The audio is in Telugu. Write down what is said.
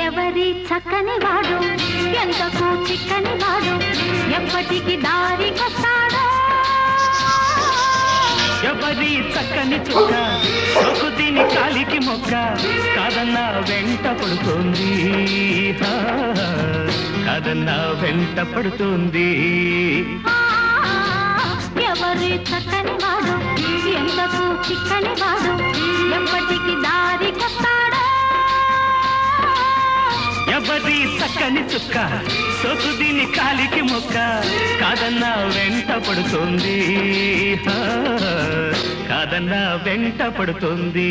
ఎవరి చక్కని వాడు ఎంతకు చిక్కని వాడు ఎప్పటికి దారికొస్తాడో ఎవరి చక్కని చుక్క సొక్కు తిని కాలికి మొక్క కాదన్నా వెంట పడుతోంది కాదన్నా వెంట పడుతోంది ఎవరి చక్కని వాడు ఎంతకు చిక్కని వాడు ఎప్పటికి దారికొస్తాడో ఎవరి చక్కని చుక్క సొక్కు తిని కాలికి మొక్క కాదన్నా వెంట పడుతోంది కాదన్నా వెంట పడుతోంది